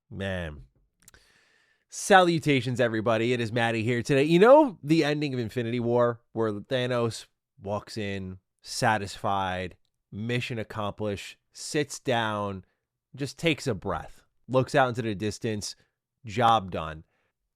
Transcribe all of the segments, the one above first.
Man. Salutations, everybody. It is Matty here today. You know the ending of Infinity War where Thanos walks in, satisfied, mission accomplished, sits down, just takes a breath, looks out into the distance, job done.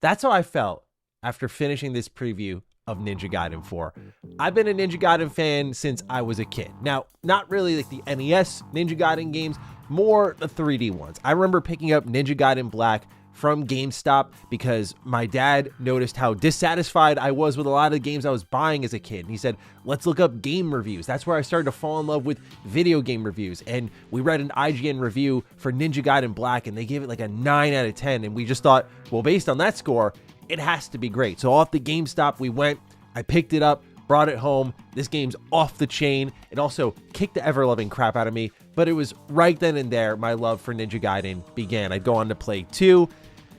That's how I felt after finishing this preview of Ninja Gaiden 4. I've been a Ninja Gaiden fan since I was a kid. Now, not really like the NES Ninja Gaiden games, more the 3D ones. I remember picking up Ninja Gaiden Black from GameStop because my dad noticed how dissatisfied I was with a lot of the games I was buying as a kid. And he said, let's look up game reviews. That's where I started to fall in love with video game reviews. And we read an IGN review for Ninja Gaiden Black and they gave it like a 9 out of 10. And we just thought, well, based on that score, it has to be great. So off the GameStop we went, I picked it up, brought it home. This game's off the chain. It also kicked the ever-loving crap out of me, but it was right then and there my love for Ninja Gaiden began. I'd go on to play 2.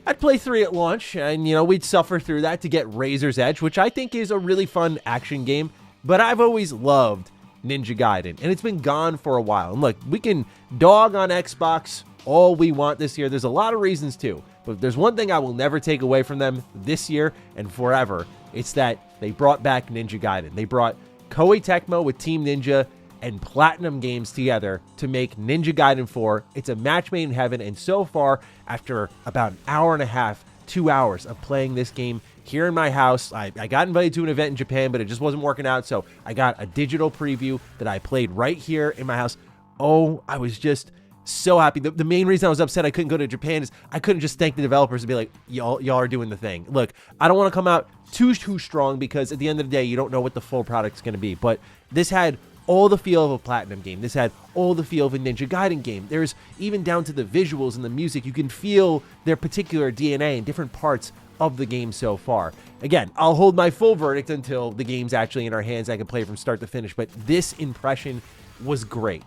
I'd play 3 at launch, and, we'd suffer through that to get Razor's Edge, which I think is a really fun action game, but I've always loved Ninja Gaiden, and it's been gone for a while. And look, we can dog on Xbox all we want this year. There's a lot of reasons to, but there's one thing I will never take away from them this year and forever. It's that they brought back Ninja Gaiden. They brought Koei Tecmo with Team Ninja and Platinum Games together to make Ninja Gaiden 4. It's a match made in heaven, and so far, after about an hour and a half, 2 hours of playing this game here in my house, I got invited to an event in Japan, but it just wasn't working out, so I got a digital preview that I played right here in my house. Oh, I was just so happy. The main reason I was upset I couldn't go to Japan is I couldn't just thank the developers and be like, y'all are doing the thing. Look, I don't want to come out too strong because at the end of the day, you don't know what the full product's going to be, but this had all the feel of a Platinum game. This had all the feel of a Ninja Gaiden game. There's even down to the visuals and the music. You can feel their particular DNA in different parts of the game so far. Again, I'll hold my full verdict until the game's actually in our hands. I can play from start to finish, but this impression was great.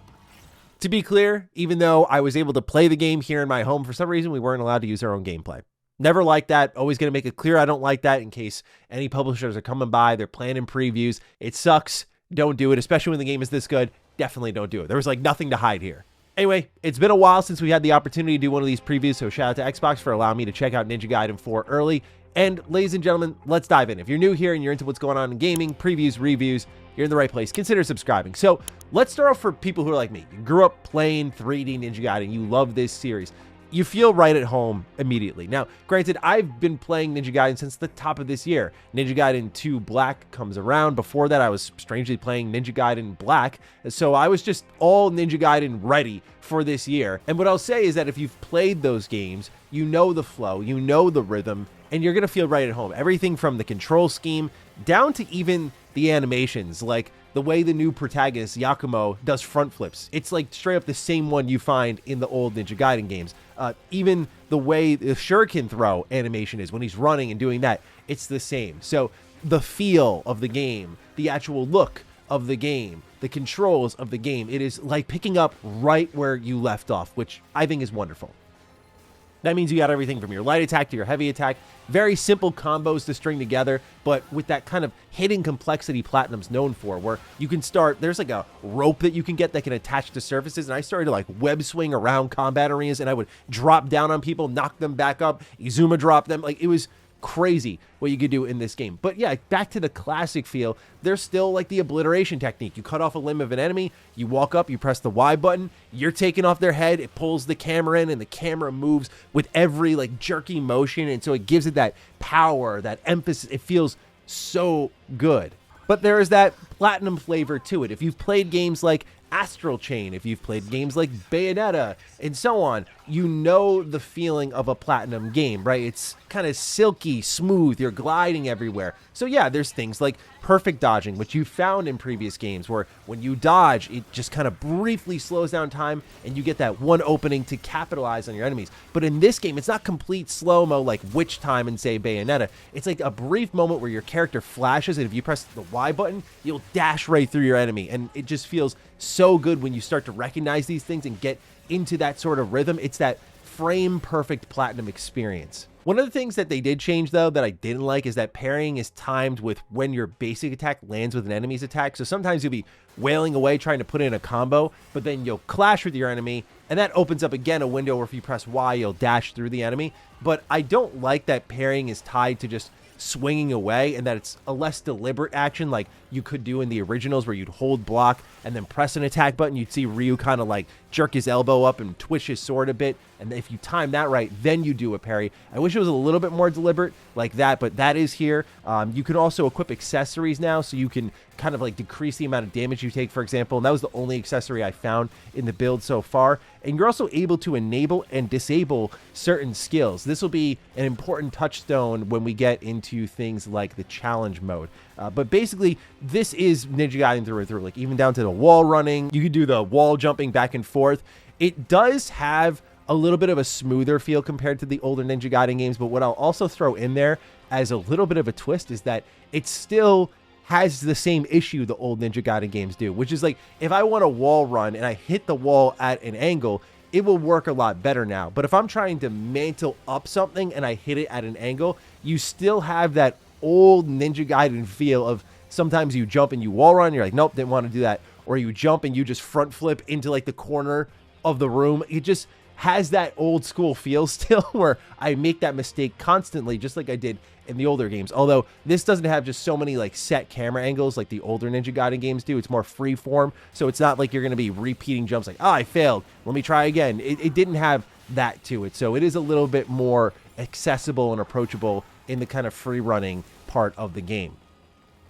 To be clear, even though I was able to play the game here in my home, for some reason we weren't allowed to use our own gameplay. Never like that. Always going to make it clear I don't like that in case any publishers are coming by, they're planning previews. It sucks. Don't do it, especially when the game is this good. Definitely don't do it. There was like nothing to hide here. Anyway, it's been a while since we had the opportunity to do one of these previews, so shout out to Xbox for allowing me to check out Ninja Gaiden 4 early. And ladies and gentlemen, let's dive in. If you're new here and you're into what's going on in gaming, previews, reviews, you're in the right place. Consider subscribing. So let's start off for people who are like me. You grew up playing 3D Ninja Gaiden. You love this series. You feel right at home immediately. Now, granted, I've been playing Ninja Gaiden since the top of this year. Ninja Gaiden 2 Black comes around. Before that, I was strangely playing Ninja Gaiden Black. So I was just all Ninja Gaiden ready for this year. And what I'll say is that if you've played those games, you know the flow, you know the rhythm, and you're going to feel right at home. Everything from the control scheme down to even the animations, like the way the new protagonist, Yakumo, does front flips. It's like straight up the same one you find in the old Ninja Gaiden games. Even the way the shuriken throw animation is when he's running and doing that, it's the same. So the feel of the game, the actual look of the game, the controls of the game, it is like picking up right where you left off, which I think is wonderful. That means you got everything from your light attack to your heavy attack. Very simple combos to string together, but with that kind of hidden complexity Platinum's known for, where you can start, there's like a rope that you can get that can attach to surfaces, and I started to like web swing around combat arenas, and I would drop down on people, knock them back up, Izuma drop them. Like, it was crazy what you could do in this game. But yeah, back to the classic feel, there's still like the obliteration technique. You cut off a limb of an enemy, you walk up, you press the Y button, you're taking off their head, it pulls the camera in, and the camera moves with every like jerky motion, and so it gives it that power, that emphasis. It feels so good. But there is that Platinum flavor to it. If you've played games like Astral Chain, if you've played games like Bayonetta, and so on, you know the feeling of a Platinum game, right? It's kind of silky, smooth, you're gliding everywhere. So yeah, there's things like perfect dodging, which you found in previous games, where when you dodge, it just kind of briefly slows down time, and you get that one opening to capitalize on your enemies. But in this game, it's not complete slow-mo like Witch Time in, say, Bayonetta. It's like a brief moment where your character flashes, and if you press the Y button, you'll dash right through your enemy, and it just feels so good when you start to recognize these things and get into that sort of rhythm. It's that frame-perfect Platinum experience. One of the things that they did change, though, that I didn't like is that parrying is timed with when your basic attack lands with an enemy's attack. So sometimes you'll be wailing away trying to put in a combo, but then you'll clash with your enemy, and that opens up again a window where if you press Y, you'll dash through the enemy. But I don't like that parrying is tied to just swinging away, and that it's a less deliberate action like you could do in the originals where you'd hold block and then press an attack button. You'd see Ryu kind of like jerk his elbow up and twitch his sword a bit, and if you time that right, then you do a parry. I wish it was a little bit more deliberate like that, but that is here. You can also equip accessories now, so you can kind of like decrease the amount of damage you take, for example, and that was the only accessory I found in the build so far. And you're also able to enable and disable certain skills. This will be an important touchstone when we get into things like the challenge mode. But basically, this is Ninja Gaiden through and through, like even down to the wall running. You can do the wall jumping back and forth. It does have a little bit of a smoother feel compared to the older Ninja Gaiden games, but what I'll also throw in there as a little bit of a twist is that it still has the same issue the old Ninja Gaiden games do, which is like if I want a wall run and I hit the wall at an angle, it will work a lot better now. But if I'm trying to mantle up something and I hit it at an angle, you still have that old Ninja Gaiden feel of sometimes you jump and you wall run, you're like, nope, didn't want to do that. Or you jump and you just front flip into like the corner of the room. It just has that old school feel still where I make that mistake constantly, just like I did in the older games. Although this doesn't have just so many like set camera angles like the older Ninja Gaiden games do. It's more free form, so it's not like you're going to be repeating jumps like, oh, I failed, let me try again. It didn't have that to it, so it is a little bit more accessible and approachable in the kind of free running part of the game.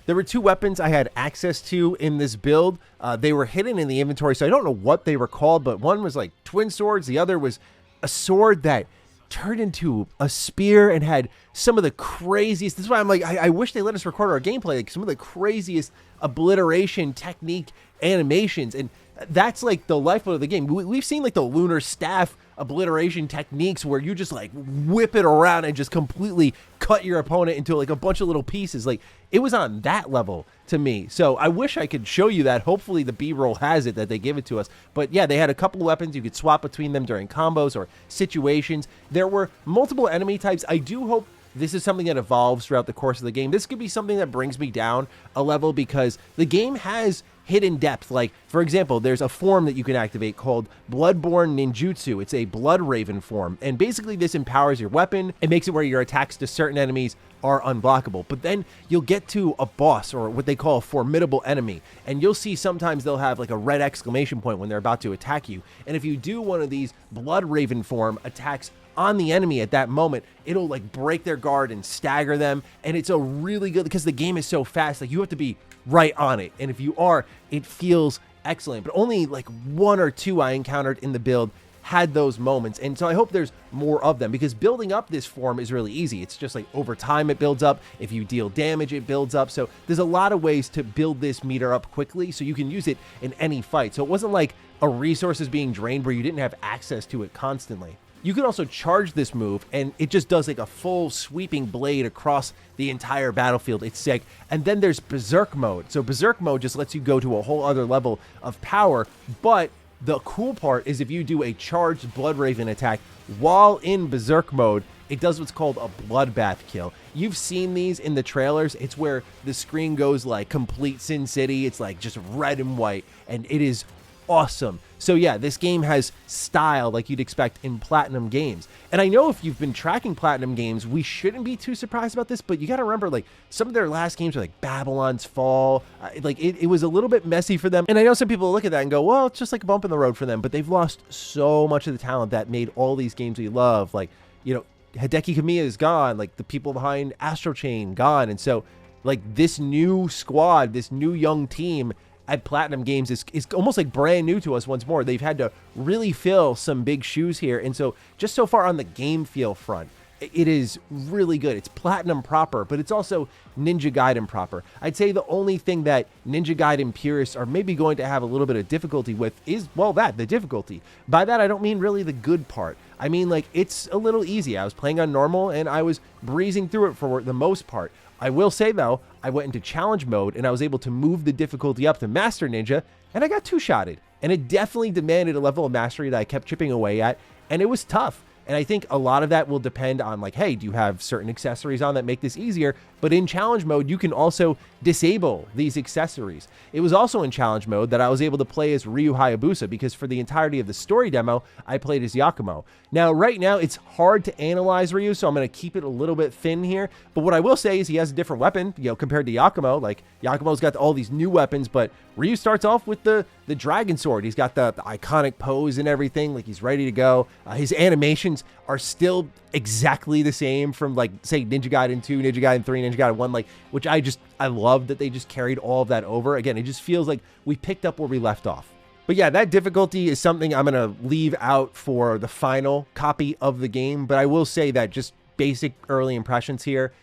There were two weapons I had access to in this build. They were hidden in the inventory, so I don't know what they were called, but one was like twin swords. The other was a sword that turned into a spear and had some of the craziest, this is why I'm like, I wish they let us record our gameplay, like some of the craziest obliteration technique animations, and that's like the lifeblood of the game. We've seen like the lunar staff obliteration techniques where you just like whip it around and just completely cut your opponent into like a bunch of little pieces. Like it was on that level to me. So I wish I could show you that. Hopefully the B-roll has it, that they give it to us. But yeah, they had a couple of weapons. You could swap between them during combos or situations. There were multiple enemy types. I do hope this is something that evolves throughout the course of the game. This could be something that brings me down a level because the game has hidden depth. Like, for example, there's a form that you can activate called Bloodborne Ninjutsu. It's a Blood Raven form, and basically this empowers your weapon. It makes it where your attacks to certain enemies are unblockable. But then you'll get to a boss, or what they call a formidable enemy, and you'll see sometimes they'll have like a red exclamation point when they're about to attack you. And if you do one of these Blood Raven form attacks on the enemy at that moment, it'll like break their guard and stagger them. And it's a really good, because the game is so fast, like you have to be right on it, and if you are, it feels excellent. But only like one or two I encountered in the build had those moments, and so I hope there's more of them, because building up this form is really easy. It's just like over time it builds up. If you deal damage, it builds up. So there's a lot of ways to build this meter up quickly so you can use it in any fight. So it wasn't like a resource is being drained where you didn't have access to it constantly. You can also charge this move, and it just does like a full sweeping blade across the entire battlefield. It's sick. And then there's Berserk mode. So Berserk mode just lets you go to a whole other level of power. But the cool part is if you do a charged Blood Raven attack while in Berserk mode, it does what's called a bloodbath kill. You've seen these in the trailers. It's where the screen goes like complete Sin City. It's like just red and white, and it is awesome. So yeah, this game has style like you'd expect in Platinum games. And I know if you've been tracking Platinum games, we shouldn't be too surprised about this, but you got to remember, like, some of their last games are like Babylon's Fall. Like it was a little bit messy for them. And I know some people look at that and go, well, it's just like a bump in the road for them, but they've lost so much of the talent that made all these games we love. Like, you know, Hideki Kamiya is gone, like the people behind Astro Chain gone. And so like this new squad, this new young team at Platinum Games is almost like brand new to us once more. They've had to really fill some big shoes here. And so just so far on the game feel front, it is really good. It's Platinum proper, but it's also Ninja Gaiden proper. I'd say the only thing that Ninja Gaiden purists are maybe going to have a little bit of difficulty with is, well, the difficulty. By that, I don't mean really the good part. I mean, like, it's a little easy. I was playing on normal, and I was breezing through it for the most part. I will say, though, I went into challenge mode, and I was able to move the difficulty up to Master Ninja, and I got two-shotted. And it definitely demanded a level of mastery that I kept chipping away at, and it was tough. And I think a lot of that will depend on like, hey, do you have certain accessories on that make this easier? But in challenge mode, you can also disable these accessories. It was also in challenge mode that I was able to play as Ryu Hayabusa, because for the entirety of the story demo, I played as Yakumo. Now, right now, it's hard to analyze Ryu, so I'm going to keep it a little bit thin here. But what I will say is he has a different weapon, compared to Yakumo. Like, Yakumo's got all these new weapons, but Ryu starts off with the dragon sword. He's got the iconic pose and everything, like he's ready to go. His animations are still exactly the same from, like, say, Ninja Gaiden 2, Ninja Gaiden 3, Ninja Gaiden 1, like, which I love that they just carried all of that over. Again, it just feels like we picked up where we left off. But yeah, that difficulty is something I'm going to leave out for the final copy of the game. But I will say that just basic early impressions here,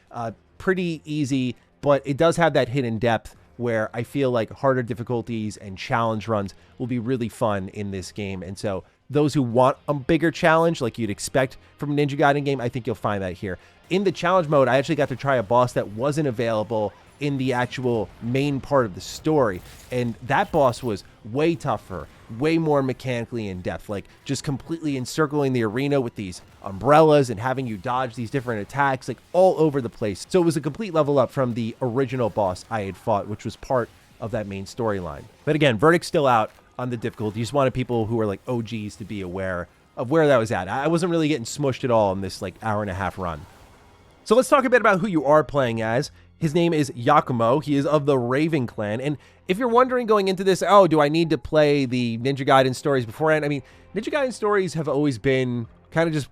pretty easy, but it does have that hidden depth where I feel like harder difficulties and challenge runs will be really fun in this game. And so those who want a bigger challenge, like you'd expect from a Ninja Gaiden game, I think you'll find that here. In the challenge mode, I actually got to try a boss that wasn't available in the actual main part of the story. And that boss was way tougher, way more mechanically in depth, like just completely encircling the arena with these umbrellas and having you dodge these different attacks, like all over the place. So it was a complete level up from the original boss I had fought, which was part of that main storyline. But again, verdict's still out on the difficulty. You just wanted people who are like OGs to be aware of where that was at. I wasn't really getting smushed at all in this like hour-and-a-half run. So let's talk a bit about who you are playing as. His name is Yakumo. He is of the Raven clan. And if you're wondering going into this, oh, do I need to play the Ninja Gaiden stories beforehand? I mean, Ninja Gaiden stories have always been kind of just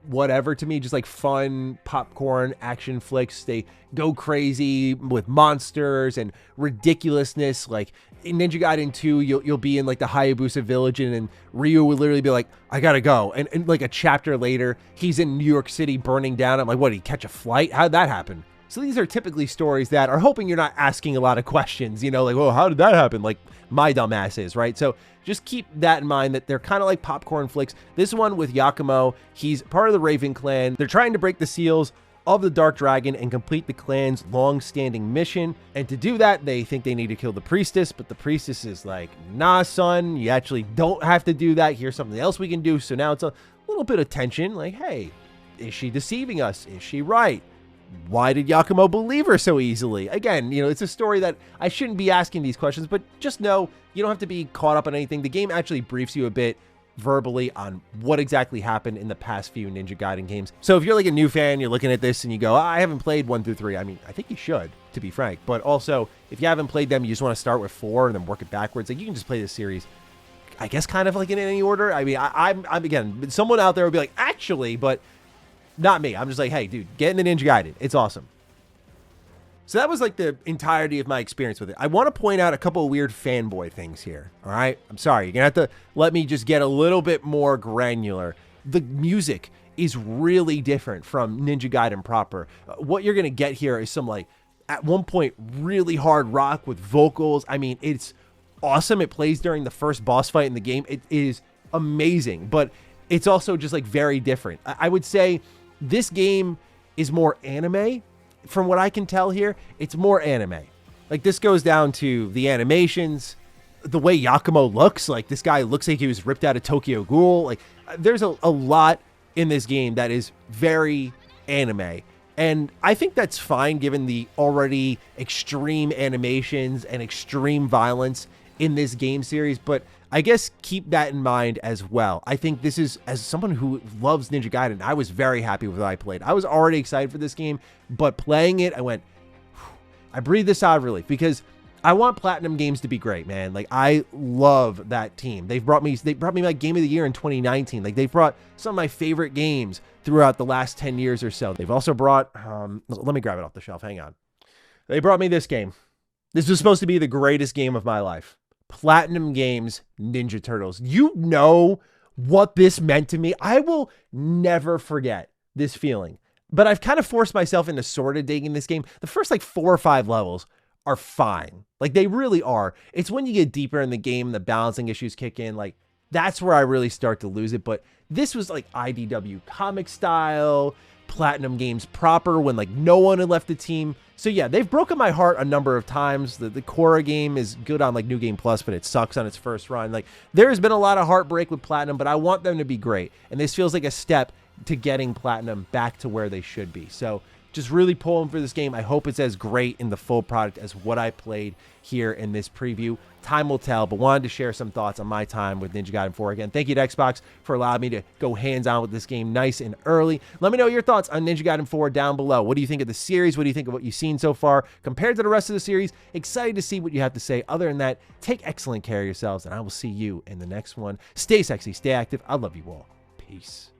whatever to me, just like fun popcorn action flicks. They go crazy with monsters and ridiculousness. Like in Ninja Gaiden 2, you'll be in like the Hayabusa village, and Ryu will literally be like, I gotta go. And like a chapter later, he's in New York City burning down. I'm like, what, did he catch a flight? How'd that happen? So these are typically stories that are hoping you're not asking a lot of questions, like, well, how did that happen? Like my dumb ass is, right? So just keep that in mind, that they're kind of like popcorn flicks. This one with Yakumo, he's part of the Raven clan. They're trying to break the seals of the Dark Dragon and complete the clan's long-standing mission. And to do that, they think they need to kill the priestess, but the priestess is like, nah, son, you actually don't have to do that. Here's something else we can do. So now it's a little bit of tension, like, hey, is she deceiving us? Is she right? Why did Yakumo believe her so easily? Again, it's a story that I shouldn't be asking these questions, but just know you don't have to be caught up on anything. The game actually briefs you a bit verbally on what exactly happened in the past few Ninja Gaiden games. So if you're like a new fan, you're looking at this and you go, I haven't played 1 through 3. I mean, I think you should, to be frank. But also, if you haven't played them, you just want to start with 4 and then work it backwards. Like, you can just play this series, I guess, kind of like in any order. I mean, I'm again, someone out there would be like, actually, but not me. I'm just like, hey, dude, get in the Ninja Gaiden. It's awesome. So that was like the entirety of my experience with it. I want to point out a couple of weird fanboy things here. All right. I'm sorry. You're going to have to let me just get a little bit more granular. The music is really different from Ninja Gaiden proper. What you're going to get here is some, like, at one point, really hard rock with vocals. I mean, it's awesome. It plays during the first boss fight in the game. It is amazing, but it's also just like very different. I would say this game is more anime. From what I can tell here, it's more anime. Like, this goes down to the animations, the way Yakumo looks. Like, this guy looks like he was ripped out of Tokyo Ghoul. Like, there's a lot in this game that is very anime. And I think that's fine given the already extreme animations and extreme violence in this game series. But I guess keep that in mind as well. I think this is, as someone who loves Ninja Gaiden, I was very happy with what I played. I was already excited for this game, but playing it, I went, I breathed this sigh of relief, because I want Platinum Games to be great, man. Like, I love that team. They brought me my Game of the Year in 2019. Like, they've brought some of my favorite games throughout the last 10 years or so. They've also brought, let me grab it off the shelf. Hang on. They brought me this game. This was supposed to be the greatest game of my life. Platinum Games Ninja Turtles. You know what this meant to me. I will never forget this feeling. But I've kind of forced myself into sort of digging this game. The first like 4 or 5 levels are fine. Like, they really are. It's when you get deeper in the game, the balancing issues kick in. Like, that's where I really start to lose it. But this was like IDW comic style, Platinum Games proper, when like no one had left the team. So yeah, they've broken my heart a number of times. The Korra game is good on like New Game Plus, but it sucks on its first run. Like, there's been a lot of heartbreak with Platinum, but I want them to be great. And this feels like a step to getting platinum back to where they should be. So just really pulling for this game. I hope it's as great in the full product as what I played here in this preview. Time will tell, but wanted to share some thoughts on my time with Ninja Gaiden 4. Again, thank you to Xbox for allowing me to go hands-on with this game nice and early. Let me know your thoughts on Ninja Gaiden 4 down below. What do you think of the series? What do you think of what you've seen so far compared to the rest of the series? Excited to see what you have to say. Other than that, take excellent care of yourselves, and I will see you in the next one. Stay sexy, stay active. I love you all. Peace.